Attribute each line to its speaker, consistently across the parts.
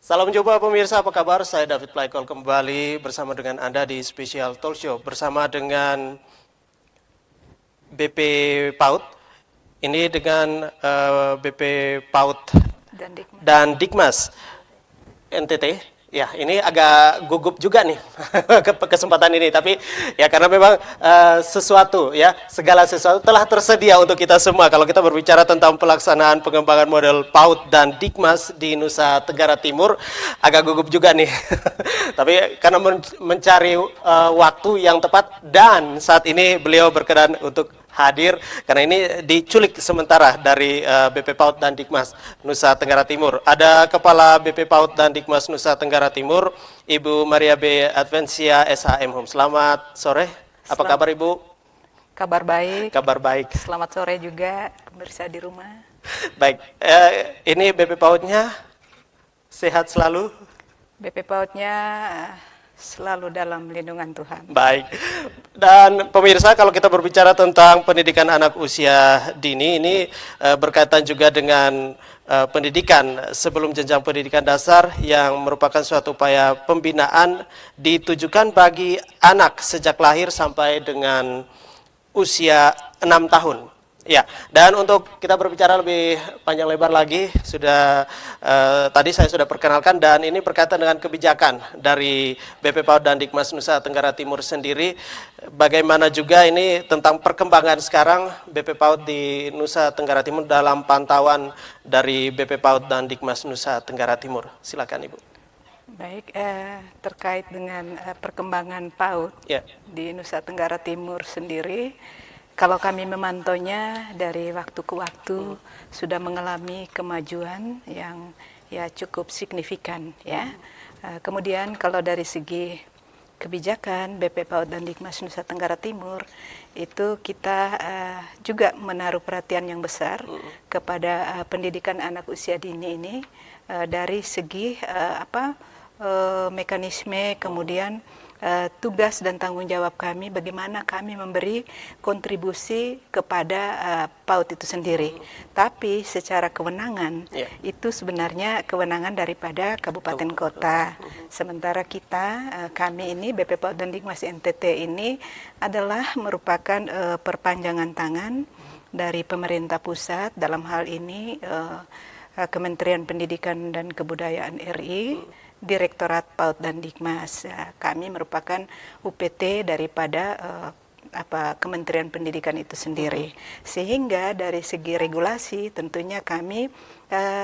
Speaker 1: Salam jumpa pemirsa, apa kabar? Saya David Plaikol kembali bersama dengan Anda di Special Talk Show bersama dengan BP PAUD. Ini dengan BP PAUD dan Dikmas NTT. Ya, ini agak gugup juga nih kesempatan ini, tapi ya karena memang segala sesuatu telah tersedia untuk kita semua. Kalau kita berbicara tentang pelaksanaan pengembangan model PAUD dan Dikmas di Nusa Tenggara Timur, agak gugup juga nih. Tapi karena mencari waktu yang tepat dan saat ini beliau berkenan untuk hadir karena ini diculik sementara dari BP PAUD dan Dikmas Nusa Tenggara Timur. Ada Kepala BP PAUD dan Dikmas Nusa Tenggara Timur, Ibu Maria B. Advencia SHM Home. Selamat sore. Apa kabar Ibu?
Speaker 2: Kabar baik.
Speaker 1: Kabar baik.
Speaker 2: Selamat sore juga pemirsa di rumah.
Speaker 1: Baik. Ini BP PAUD-nya sehat selalu?
Speaker 2: BP PAUD-nya selalu dalam lindungan Tuhan.
Speaker 1: Baik. Dan pemirsa, kalau kita berbicara tentang pendidikan anak usia dini, ini berkaitan juga dengan pendidikan sebelum jenjang pendidikan dasar yang merupakan suatu upaya pembinaan ditujukan bagi anak sejak lahir sampai dengan usia 6 tahun. Ya, dan untuk kita berbicara lebih panjang lebar lagi, tadi saya sudah perkenalkan dan ini berkaitan dengan kebijakan dari BP PAUD dan Dikmas Nusa Tenggara Timur sendiri. Bagaimana juga ini tentang perkembangan sekarang BP PAUD di Nusa Tenggara Timur dalam pantauan dari BP PAUD dan Dikmas Nusa Tenggara Timur. Silakan Ibu.
Speaker 2: Baik, terkait dengan perkembangan PAUD di Nusa Tenggara Timur sendiri. Kalau kami memantaunya dari waktu ke waktu sudah mengalami kemajuan yang cukup signifikan ya. Kemudian kalau dari segi kebijakan BP PAUD dan Dikmas Nusa Tenggara Timur itu kita juga menaruh perhatian yang besar kepada pendidikan anak usia dini ini dari segi mekanisme, kemudian tugas dan tanggung jawab kami, bagaimana kami memberi kontribusi kepada PAUD itu sendiri. Tapi secara kewenangan itu sebenarnya kewenangan daripada kabupaten kota. Sementara kami ini BP PAUD dan Dikmas NTT ini adalah merupakan perpanjangan tangan dari pemerintah pusat, dalam hal ini Kementerian Pendidikan dan Kebudayaan RI, Direktorat PAUD dan Dikmas. Kami merupakan UPT daripada Kementerian Pendidikan itu sendiri. Sehingga dari segi regulasi tentunya kami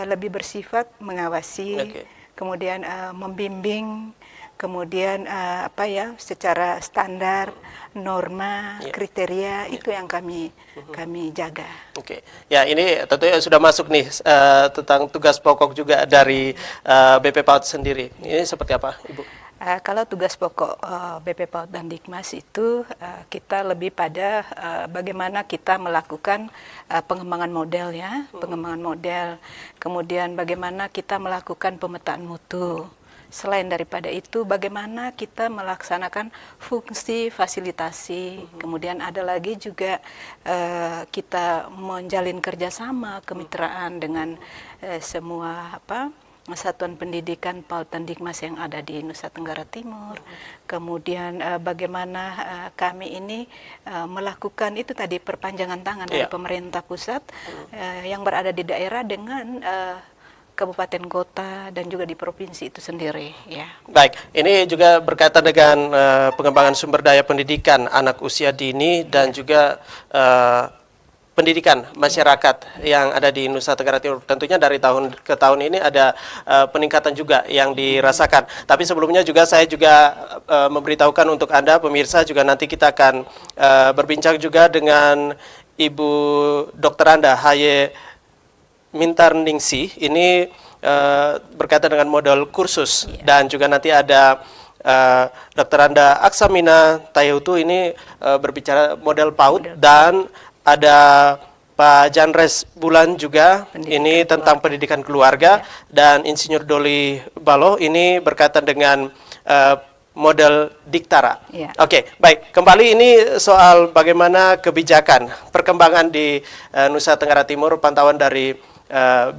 Speaker 2: lebih bersifat mengawasi, kemudian membimbing, kemudian secara standar, norma, kriteria itu yang kami jaga.
Speaker 1: Oke. Ya, ini tentunya sudah masuk nih tentang tugas pokok juga dari BP PAUD sendiri. Ini seperti apa, Ibu?
Speaker 2: Kalau tugas pokok BP PAUD dan Dikmas itu kita lebih pada bagaimana kita melakukan pengembangan model pengembangan model, kemudian bagaimana kita melakukan pemetaan mutu. Selain daripada itu, bagaimana kita melaksanakan fungsi fasilitasi, kemudian ada lagi juga kita menjalin kerjasama kemitraan dengan semua satuan pendidikan PAUD dan Dikmas yang ada di Nusa Tenggara Timur. Kemudian bagaimana kami ini melakukan itu tadi perpanjangan tangan dari pemerintah pusat yang berada di daerah dengan kabupaten kota dan juga di provinsi itu sendiri ya.
Speaker 1: Baik, ini juga berkaitan dengan pengembangan sumber daya pendidikan anak usia dini dan juga pendidikan masyarakat yang ada di Nusa Tenggara Timur. Tentunya dari tahun ke tahun ini ada peningkatan juga yang dirasakan. Tapi sebelumnya juga saya memberitahukan untuk Anda pemirsa juga nanti kita akan berbincang juga dengan Ibu Dr. Anda Haye Mintarningsih. Ini berkaitan dengan model kursus dan juga nanti ada Dr. Anda Aksamina Tayutu ini berbicara model PAUD dan ada Pak Janres Bulan juga ini tentang pendidikan keluarga dan Insinyur Doli Balo ini berkaitan dengan model Diktara. Oke, baik. Kembali ini soal bagaimana kebijakan perkembangan di Nusa Tenggara Timur, pantauan dari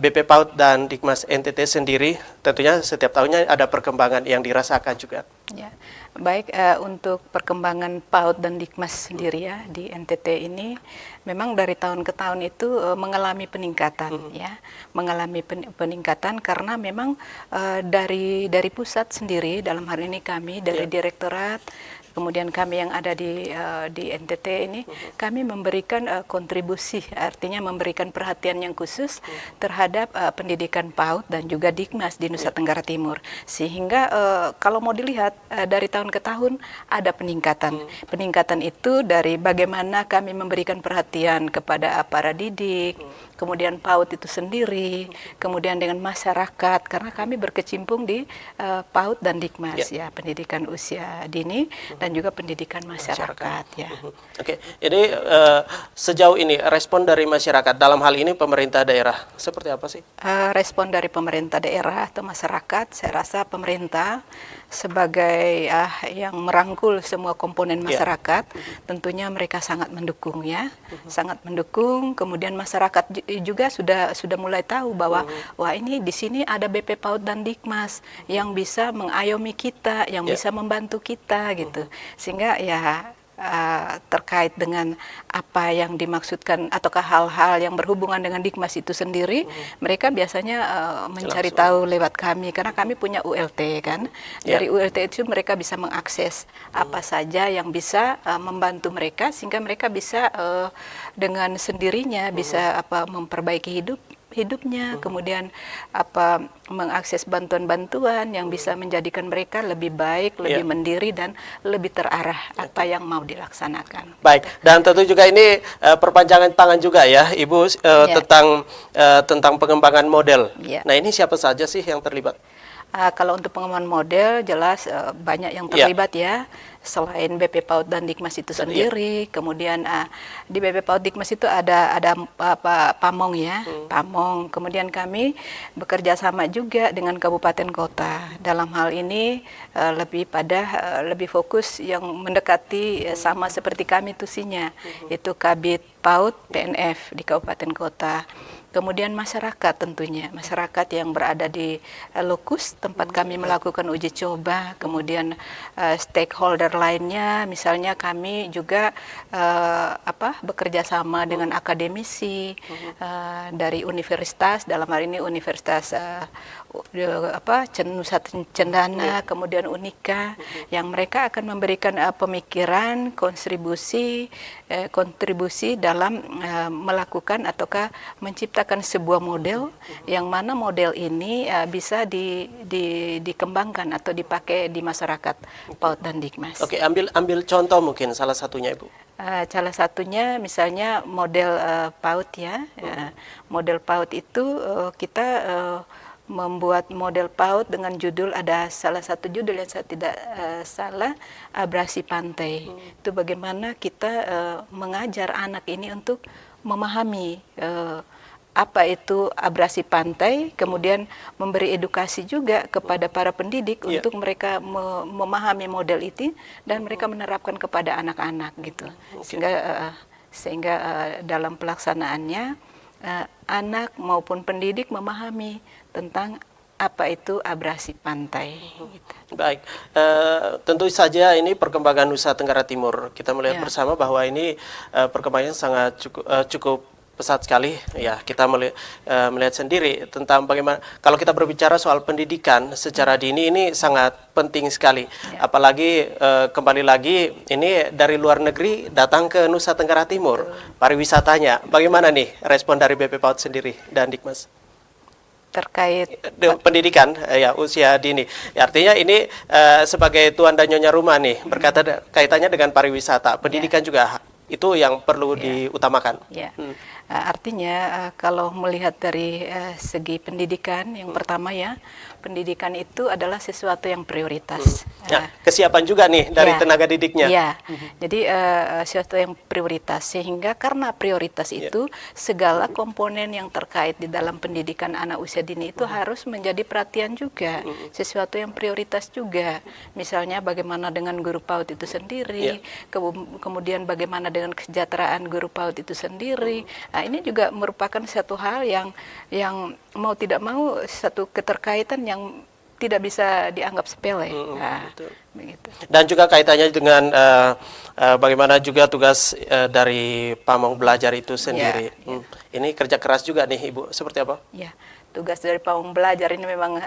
Speaker 1: BP PAUD dan Dikmas NTT sendiri, tentunya setiap tahunnya ada perkembangan yang dirasakan juga.
Speaker 2: Ya, baik, untuk perkembangan PAUD dan Dikmas sendiri ya di NTT ini memang dari tahun ke tahun itu mengalami peningkatan ya, mengalami peningkatan karena memang dari pusat sendiri, dalam hal ini kami dari direktorat, kemudian kami yang ada di NTT ini, kami memberikan kontribusi, artinya memberikan perhatian yang khusus terhadap pendidikan PAUD dan juga Dikmas di Nusa Tenggara Timur. Sehingga kalau mau dilihat dari tahun ke tahun ada peningkatan. Peningkatan itu dari bagaimana kami memberikan perhatian kepada para didik, kemudian PAUD itu sendiri, kemudian dengan masyarakat, karena kami berkecimpung di PAUD dan Dikmas ya, pendidikan usia dini dan juga pendidikan masyarakat ya.
Speaker 1: Oke, jadi sejauh ini respon dari masyarakat dalam hal ini pemerintah daerah seperti apa sih?
Speaker 2: Respon dari pemerintah daerah atau masyarakat, saya rasa pemerintah sebagai yang merangkul semua komponen masyarakat, tentunya mereka sangat mendukung ya, sangat mendukung. Kemudian masyarakat juga sudah mulai tahu bahwa wah ini di sini ada BP PAUD dan Dikmas yang bisa mengayomi kita, yang bisa membantu kita gitu. Sehingga ya terkait dengan apa yang dimaksudkan ataukah hal-hal yang berhubungan dengan Dikmas itu sendiri, mereka biasanya mencari tahu lewat kami karena kami punya ULT kan. Dari ULT itu mereka bisa mengakses apa saja yang bisa membantu mereka sehingga mereka bisa dengan sendirinya bisa memperbaiki hidupnya, kemudian mengakses bantuan-bantuan yang bisa menjadikan mereka lebih baik, lebih mandiri dan lebih terarah apa yang mau dilaksanakan.
Speaker 1: Baik, dan tentu juga ini perpanjangan tangan juga ya, Ibu, tentang pengembangan model. Nah, ini siapa saja sih yang terlibat?
Speaker 2: Kalau untuk pengembangan model jelas banyak yang terlibat ya. Selain BP PAUD dan Dikmas itu sendiri, kemudian di BP PAUD Dikmas itu ada Pamong ya, Pamong. Kemudian kami bekerja sama juga dengan kabupaten kota. Dalam hal ini lebih fokus yang mendekati sama seperti kami tusinya, itu Kabid PAUD PNF di kabupaten kota. Kemudian masyarakat tentunya, masyarakat yang berada di lokus tempat kami melakukan uji coba, kemudian stakeholder lainnya, misalnya kami juga bekerja sama dengan akademisi dari universitas, dalam hal ini Universitas Nusa Cendana, kemudian Unika, yang mereka akan memberikan pemikiran, kontribusi dalam melakukan ataukah menciptakan sebuah model yang mana model ini bisa dikembangkan atau dipakai di masyarakat PAUD dan Dikmas.
Speaker 1: Oke, ambil contoh mungkin salah satunya, Ibu.
Speaker 2: Salah satunya misalnya model PAUD ya. Model PAUD itu kita membuat model PAUD dengan judul, ada salah satu judul yang saya tidak salah, abrasi pantai. Itu bagaimana kita mengajar anak ini untuk memahami apa itu abrasi pantai, kemudian memberi edukasi juga kepada para pendidik untuk mereka memahami model itu dan mereka menerapkan kepada anak-anak gitu. Sehingga dalam pelaksanaannya anak maupun pendidik memahami tentang apa itu abrasi pantai. Gitu.
Speaker 1: Baik, tentu saja ini perkembangan Nusa Tenggara Timur. Kita melihat bersama bahwa ini perkembangannya sangat cukup pesat sekali. Ya, kita melihat sendiri tentang bagaimana kalau kita berbicara soal pendidikan secara dini ini sangat penting sekali. Apalagi kembali lagi ini dari luar negeri datang ke Nusa Tenggara Timur, pariwisatanya. Bagaimana nih respon dari BP PAUD sendiri dan Dikmas?
Speaker 2: Terkait
Speaker 1: pendidikan usia dini. Artinya ini sebagai tuan dan nyonya rumah nih, kaitannya dengan pariwisata. Pendidikan juga itu yang perlu diutamakan.
Speaker 2: Artinya kalau melihat dari segi pendidikan, yang pertama ya, pendidikan itu adalah sesuatu yang prioritas.
Speaker 1: Ya, kesiapan juga nih dari tenaga didiknya.
Speaker 2: Ya, jadi sesuatu yang prioritas, sehingga karena prioritas itu segala komponen yang terkait di dalam pendidikan anak usia dini itu harus menjadi perhatian juga, sesuatu yang prioritas juga. Misalnya bagaimana dengan guru PAUD itu sendiri, kemudian bagaimana dengan kesejahteraan guru PAUD itu sendiri. Nah, ini juga merupakan satu hal yang mau tidak mau satu keterkaitan yang tidak bisa dianggap sepele. Begitu.
Speaker 1: Dan juga kaitannya dengan bagaimana juga tugas dari pamong belajar itu sendiri. Ini kerja keras juga nih Ibu, seperti apa?
Speaker 2: Ya, tugas dari pamong belajar ini memang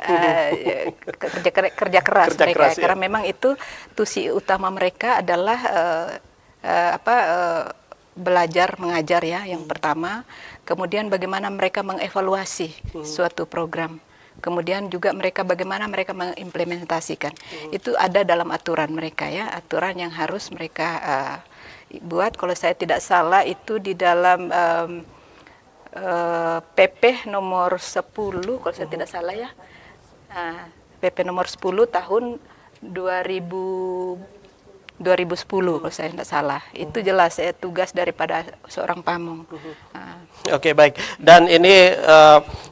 Speaker 2: kerja keras mereka, karena memang itu tusi utama mereka adalah belajar mengajar ya, yang pertama. Kemudian bagaimana mereka mengevaluasi suatu program. Kemudian juga bagaimana mereka mengimplementasikan. Itu ada dalam aturan mereka ya, aturan yang harus mereka buat. Kalau saya tidak salah itu di dalam PP nomor 10, kalau saya tidak salah ya. PP nomor 10 tahun 2010 kalau saya tidak salah. Itu jelas tugas daripada seorang pamong.
Speaker 1: Oke, baik. Dan ini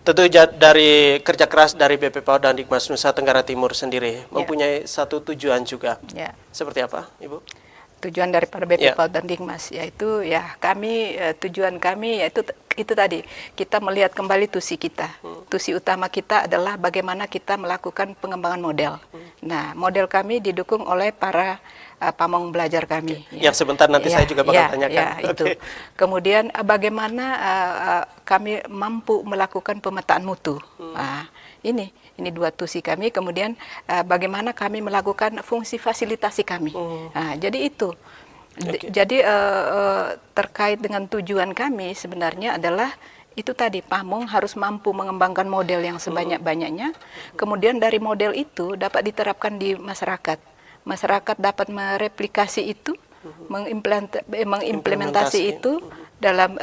Speaker 1: tentu dari kerja keras dari BP PAUD dan Dikmas Nusa Tenggara Timur sendiri mempunyai satu tujuan juga. Seperti apa, Ibu?
Speaker 2: Tujuan daripada BP PAUD dan Dikmas yaitu tujuan kami yaitu itu tadi, kita melihat kembali tusi kita. Tusi utama kita adalah bagaimana kita melakukan pengembangan model. Nah, model kami didukung oleh para pamong belajar kami.
Speaker 1: Yang sebentar nanti saya juga bakal tanyakan.
Speaker 2: Itu. Kemudian bagaimana kami mampu melakukan pemetaan mutu. Ini dua tusi kami. Kemudian bagaimana kami melakukan fungsi fasilitasi kami. Jadi itu. Jadi terkait dengan tujuan kami sebenarnya adalah itu tadi, pamong harus mampu mengembangkan model yang sebanyak-banyaknya. Kemudian dari model itu dapat diterapkan di masyarakat. Masyarakat dapat mereplikasi itu, mengimplementasi itu dalam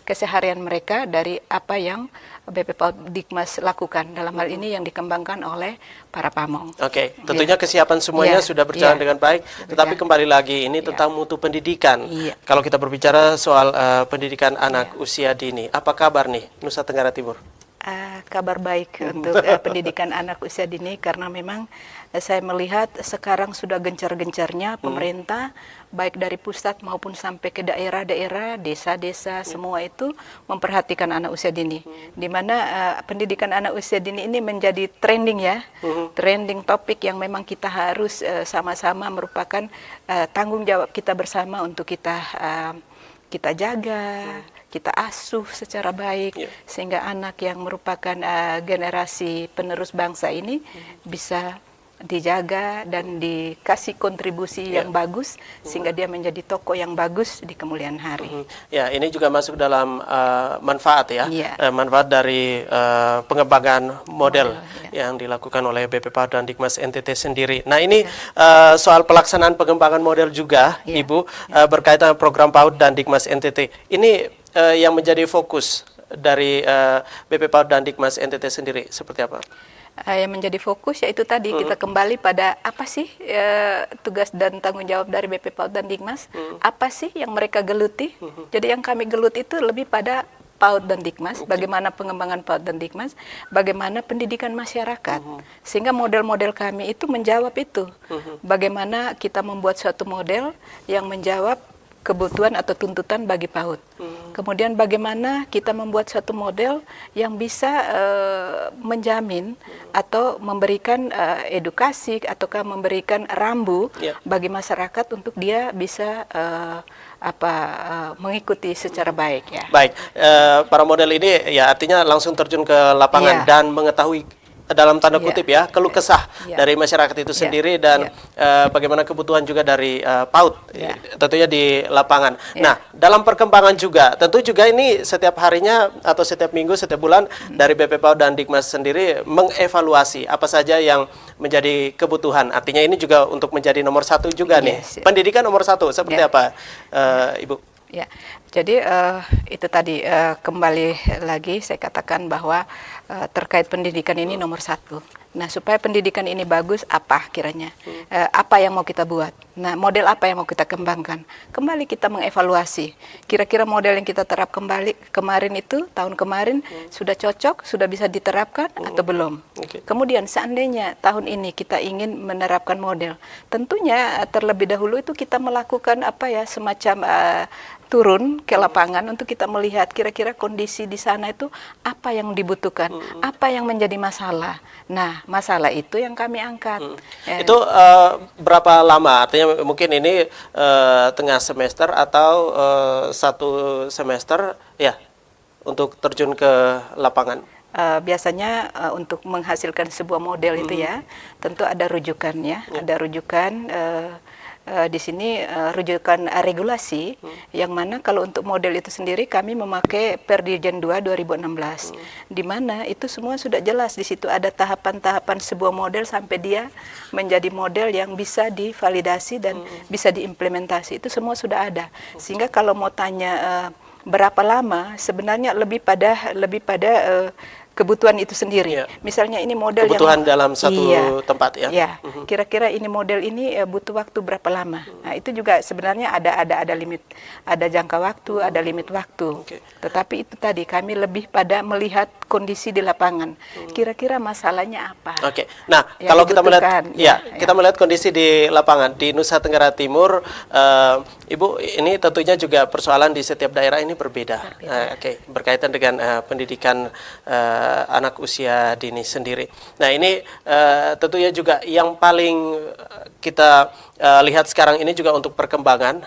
Speaker 2: keseharian mereka dari apa yang BP PAUD Dikmas lakukan. Dalam hal ini yang dikembangkan oleh para pamong.
Speaker 1: Oke, tentunya kesiapan semuanya sudah berjalan dengan baik. Tetapi kembali lagi ini tentang mutu pendidikan. Kalau kita berbicara soal pendidikan anak usia dini, apa kabar nih Nusa Tenggara Timur?
Speaker 2: Kabar baik untuk pendidikan anak usia dini, karena memang saya melihat sekarang sudah gencar-gencarnya pemerintah baik dari pusat maupun sampai ke daerah-daerah, desa-desa, semua itu memperhatikan anak usia dini. Di mana pendidikan anak usia dini ini menjadi trending ya, trending topik yang memang kita harus sama-sama merupakan tanggung jawab kita bersama untuk kita jaga, kita asuh secara baik, sehingga anak yang merupakan generasi penerus bangsa ini bisa dijaga dan dikasih kontribusi yang bagus, sehingga dia menjadi tokoh yang bagus di kemudian hari.
Speaker 1: Ya, ini juga masuk dalam manfaat ya, manfaat dari pengembangan model yang dilakukan oleh BP PAUD dan Dikmas NTT sendiri. Nah, ini soal pelaksanaan pengembangan model juga, Ibu, berkaitan dengan program PAUD dan Dikmas NTT. Ini yang menjadi fokus dari BP PAUD dan Dikmas NTT sendiri seperti apa?
Speaker 2: Yang menjadi fokus yaitu tadi kita kembali pada apa sih tugas dan tanggung jawab dari BP PAUD dan Dikmas, apa sih yang mereka geluti. Jadi yang kami gelut itu lebih pada PAUD dan Dikmas, bagaimana pengembangan PAUD dan Dikmas, bagaimana pendidikan masyarakat, sehingga model-model kami itu menjawab itu. Bagaimana kita membuat suatu model yang menjawab kebutuhan atau tuntutan bagi PAUD. Kemudian bagaimana kita membuat satu model yang bisa menjamin atau memberikan edukasi ataukah memberikan rambu bagi masyarakat untuk dia bisa mengikuti secara baik ya.
Speaker 1: Baik, para model ini ya artinya langsung terjun ke lapangan dan mengetahui dalam tanda kutip keluh kesah dari masyarakat itu sendiri dan bagaimana kebutuhan juga dari PAUD tentunya di lapangan. Nah, dalam perkembangan juga tentu juga ini setiap harinya atau setiap minggu, setiap bulan dari BP PAUD dan Dikmas sendiri mengevaluasi apa saja yang menjadi kebutuhan. Artinya ini juga untuk menjadi nomor satu juga nih. Pendidikan nomor satu seperti apa, Ibu?
Speaker 2: Ya, jadi itu tadi kembali lagi saya katakan bahwa terkait pendidikan ini nomor satu. Nah, supaya pendidikan ini bagus, apa kiranya? Apa yang mau kita buat? Nah, model apa yang mau kita kembangkan? Kembali kita mengevaluasi. Kira-kira model yang kita terap kemarin itu, tahun kemarin, sudah cocok, sudah bisa diterapkan atau belum? Kemudian, seandainya tahun ini kita ingin menerapkan model, tentunya terlebih dahulu itu kita melakukan semacam turun ke lapangan untuk kita melihat kira-kira kondisi di sana itu apa yang dibutuhkan, apa yang menjadi masalah. Nah, masalah itu yang kami angkat.
Speaker 1: Itu berapa lama? Artinya mungkin ini tengah semester atau satu semester ya untuk terjun ke lapangan?
Speaker 2: Biasanya untuk menghasilkan sebuah model itu ya, tentu ada rujukan ya, ada rujukan. Di sini rujukan regulasi yang mana kalau untuk model itu sendiri kami memakai Perdirjen 2 2016 di mana itu semua sudah jelas. Di situ ada tahapan-tahapan sebuah model sampai dia menjadi model yang bisa divalidasi dan bisa diimplementasi, itu semua sudah ada. Sehingga kalau mau tanya berapa lama, sebenarnya lebih pada kebutuhan itu sendiri. Misalnya ini model
Speaker 1: kebutuhan dalam satu tempat ya.
Speaker 2: Ya, kira-kira ini model ini butuh waktu berapa lama. Nah, itu juga sebenarnya ada limit, ada jangka waktu, ada limit waktu. Tetapi itu tadi kami lebih pada melihat kondisi di lapangan. Kira-kira masalahnya apa?
Speaker 1: Nah, kalau kita melihat kita melihat kondisi di lapangan di Nusa Tenggara Timur, Ibu, ini tentunya juga persoalan di setiap daerah ini berbeda. Berkaitan dengan pendidikan anak usia dini sendiri. Nah, ini tentunya juga yang paling kita lihat sekarang ini juga untuk perkembangan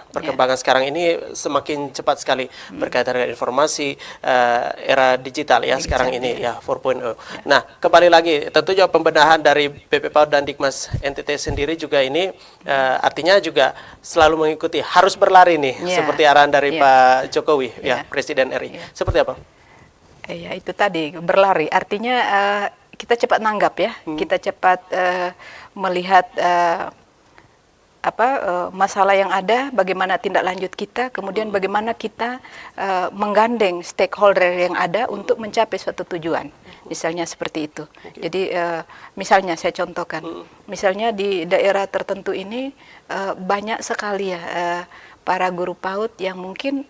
Speaker 1: sekarang ini semakin cepat sekali berkaitan dengan informasi era digital ya sekarang ini ya 4.0. Nah, kembali lagi tentunya pembenahan dari BP PAUD dan Dikmas NTT sendiri juga ini artinya juga selalu mengikuti, harus berlari nih seperti arahan dari Pak Jokowi Presiden RI. Seperti apa?
Speaker 2: Ya, itu tadi berlari. Artinya kita cepat nanggap ya, kita cepat melihat masalah yang ada, bagaimana tindak lanjut kita, kemudian bagaimana kita menggandeng stakeholder yang ada untuk mencapai suatu tujuan. Misalnya seperti itu. Jadi misalnya saya contohkan, misalnya di daerah tertentu ini banyak sekali ya para guru PAUD yang mungkin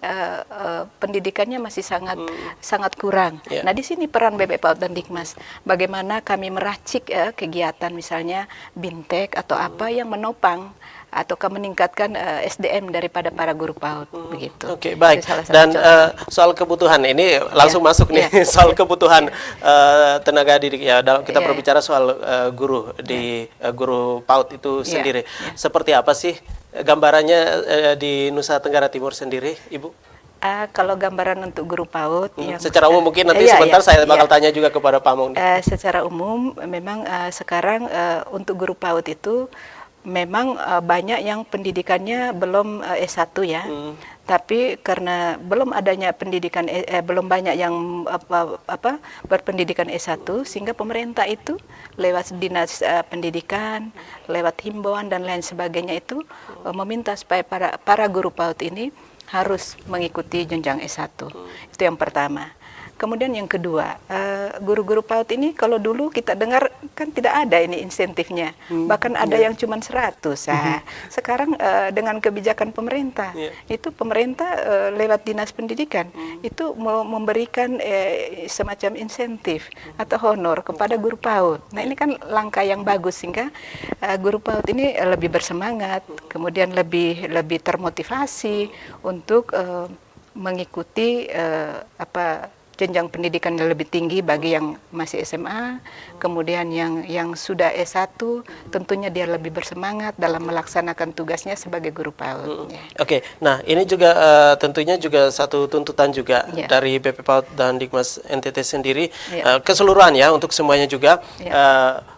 Speaker 2: pendidikannya masih sangat kurang. Nah, di sini peran BP PAUD dan Dikmas, bagaimana kami meracik kegiatan misalnya bintek atau apa yang menopang ataukah meningkatkan SDM daripada para guru PAUD begitu.
Speaker 1: Baik. Dan soal kebutuhan ini langsung masuk nih soal kebutuhan tenaga didik ya. Dalam kita berbicara soal guru di guru PAUD itu sendiri. Seperti apa sih gambarannya di Nusa Tenggara Timur sendiri, Ibu?
Speaker 2: Kalau gambaran untuk guru PAUD yang
Speaker 1: secara umum mungkin nanti sebentar saya bakal tanya juga kepada Pak Mung.
Speaker 2: Secara umum memang sekarang untuk guru PAUD itu memang banyak yang pendidikannya belum S1 ya. Tapi karena belum adanya pendidikan belum banyak yang berpendidikan S1 sehingga pemerintah itu lewat dinas pendidikan, lewat himbauan dan lain sebagainya itu meminta supaya para guru PAUD ini harus mengikuti jenjang S1. Itu yang pertama. Kemudian yang kedua, guru-guru PAUD ini kalau dulu kita dengar kan tidak ada ini insentifnya, bahkan ada yang cuma 100. Sekarang dengan kebijakan pemerintah, itu pemerintah lewat dinas pendidikan itu memberikan semacam insentif atau honor kepada guru PAUD. Nah, ini kan langkah yang bagus sehingga guru PAUD ini lebih bersemangat, kemudian lebih termotivasi untuk mengikuti jenjang pendidikan yang lebih tinggi bagi yang masih SMA, kemudian yang sudah S1 tentunya dia lebih bersemangat dalam melaksanakan tugasnya sebagai guru PAUD.
Speaker 1: Nah ini juga tentunya juga satu tuntutan juga dari BP PAUD dan Dikmas NTT sendiri keseluruhan ya untuk semuanya juga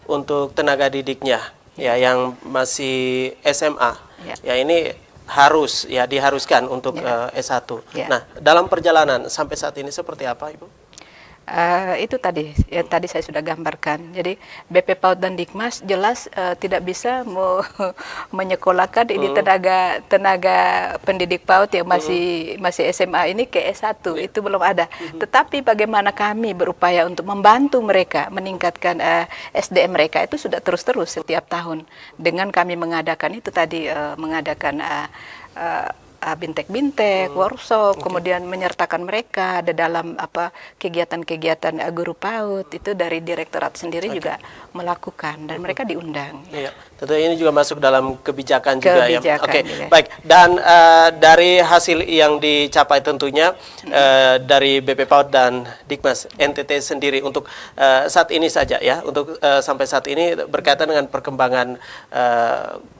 Speaker 1: untuk tenaga didiknya ya yang masih SMA ya ini harus diharuskan untuk S1. Nah, dalam perjalanan sampai saat ini seperti apa, Ibu?
Speaker 2: Itu tadi yang tadi saya sudah gambarkan. Jadi BP PAUD dan Dikmas jelas tidak bisa menyekolahkan ini tenaga pendidik PAUD yang masih SMA ini ke S1, itu belum ada. Tetapi bagaimana kami berupaya untuk membantu mereka meningkatkan SDM mereka itu sudah terus-terus setiap tahun dengan kami mengadakan itu tadi mengadakan bintek-bintek, workshop, kemudian menyertakan mereka di dalam kegiatan-kegiatan guru PAUD itu dari direktorat sendiri juga melakukan dan mereka diundang.
Speaker 1: Iya, tentu ini juga masuk dalam kebijakan juga ya. Oke,
Speaker 2: juga.
Speaker 1: baik. Dan dari hasil yang dicapai tentunya dari BP PAUD dan Dikmas NTT sendiri untuk saat ini saja ya, untuk sampai saat ini berkaitan dengan perkembangan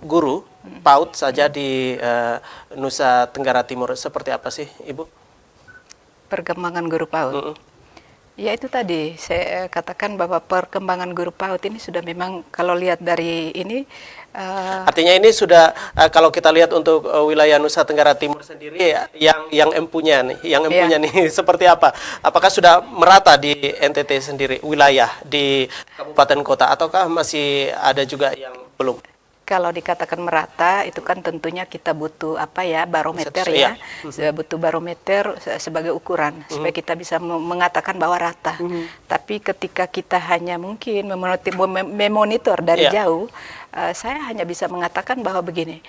Speaker 1: guru PAUD saja di Nusa Tenggara Timur, seperti apa sih, Ibu?
Speaker 2: Perkembangan guru PAUD. Ya itu tadi saya katakan bahwa perkembangan guru PAUD ini sudah memang kalau lihat dari ini
Speaker 1: artinya ini sudah kalau kita lihat untuk wilayah Nusa Tenggara Timur sendiri yang empunya nih seperti apa? Apakah sudah merata di NTT sendiri wilayah di kabupaten kota ataukah masih ada juga yang belum?
Speaker 2: Kalau dikatakan merata itu kan tentunya kita butuh barometer ya, butuh barometer sebagai ukuran supaya kita bisa mengatakan bahwa rata. Tapi ketika kita hanya mungkin memonitor dari jauh, saya hanya bisa mengatakan bahwa begini,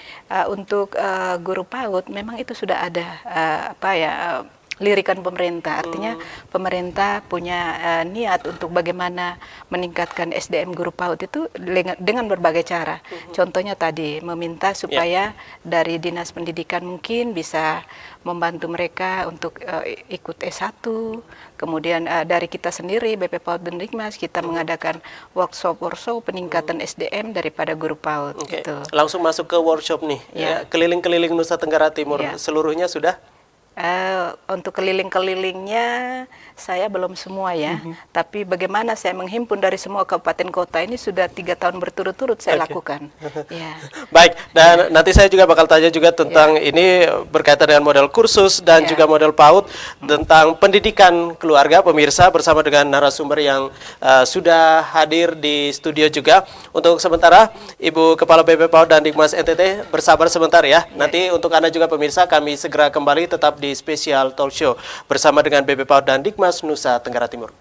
Speaker 2: untuk guru PAUD memang itu sudah ada lirikan pemerintah, artinya pemerintah punya niat untuk bagaimana meningkatkan SDM guru PAUD itu dengan berbagai cara. Contohnya tadi meminta supaya dari Dinas Pendidikan mungkin bisa membantu mereka untuk ikut S1, kemudian dari kita sendiri BP PAUD dan Dikmas kita mengadakan workshop peningkatan SDM daripada guru PAUD. Gitu.
Speaker 1: Langsung masuk ke workshop nih, keliling-keliling Nusa Tenggara Timur seluruhnya sudah?
Speaker 2: Untuk keliling-kelilingnya saya belum semua ya, tapi bagaimana saya menghimpun dari semua kabupaten kota ini sudah 3 tahun berturut-turut saya lakukan.
Speaker 1: Baik, dan nanti saya juga bakal tanya juga tentang ini berkaitan dengan model kursus dan juga model PAUD tentang pendidikan keluarga, pemirsa, bersama dengan narasumber yang sudah hadir di studio juga. Untuk sementara Ibu Kepala BP PAUD dan Dikmas NTT bersabar sebentar ya. Nanti untuk Anda juga pemirsa kami segera kembali tetap di spesial talk show bersama dengan BP PAUD dan Dikmas Nusa Tenggara Timur.